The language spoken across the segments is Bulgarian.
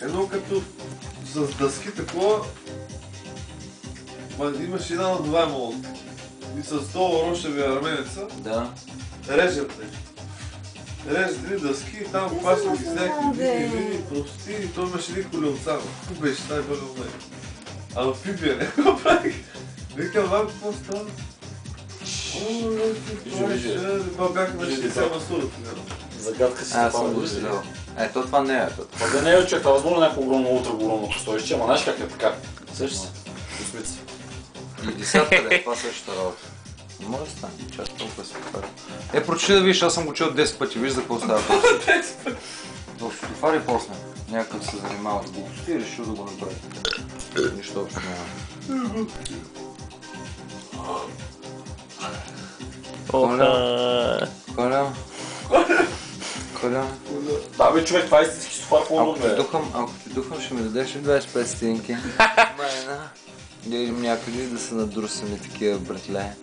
Едно като с дъски такова, имаш една надуваема лодка. И с това рошеви арменеца режат нещо. Режат едни дъски и там пасват ги всякакви вини, прости и той имаше един колелца. Какво беше най-бързо от него? Амфибия, някакво правих. Викам, вам какво става? Това бяха на 60 масурата. Загадка си съм го виждал. Ето това не е. Това да не е човек, това възможно някакво огромно, ултра-огромно стоище, ама знаеш как е така? Също си. Космици. И десятка да е, това същата работа. Не може да стане, чак толкова се повтаря. Прочи да видиш, аз съм го чел 10 пъти, виж за какво става въпрос. 10 пъти. В Spotify после. Някакъв се занимава с глупости и решил да го направи. Нищо общо няма. Коля. Да бе човек, това е истински софар по-удобно бе. Ако ти духам, ще ми дадеш ли 25 стинки? Майна. Да идем някъде да се надрусаме такива братле.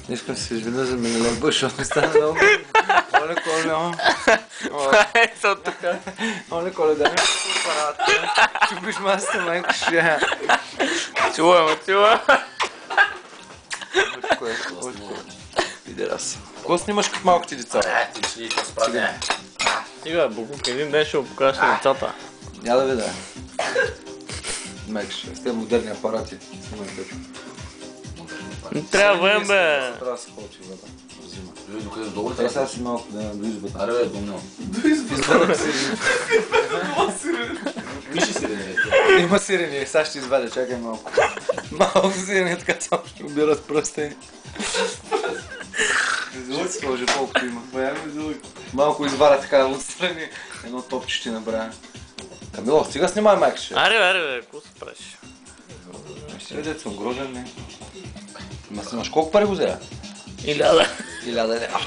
Искам да се извиня за миналия бъж, защото ми стана много. Оле, Коля. Ето така. Оле, Коля, дай ми апарата. Чупиш масата, майко ще. Чувам. Пидерас. Какво снимаш като малките деца? Ти ще идва спрати. Стига, Букук, един ден ще го покажеш на децата. Я да видя. Мекше, с тези модерни апарати. Снимай точно. Не трябва бе. Трябва да се получи вода. Взима. Дойде докъде долу ли Трябва трябва? сега си малко да до избата. Аре бе, думно. До избора. Миши сирене. Има сирени, сега ще извадя, чакай малко. Малко сирени, така само ще убират пръстени. Излък сложи колкото има. Малко изваря така отстрани. Едно топче ще набравя. Камило, сега снимай майкше. Аре, какво се правиш? Ще видят, съм грозен, не. Ма снимаш колко пари го взея? 1000. 1000 лева.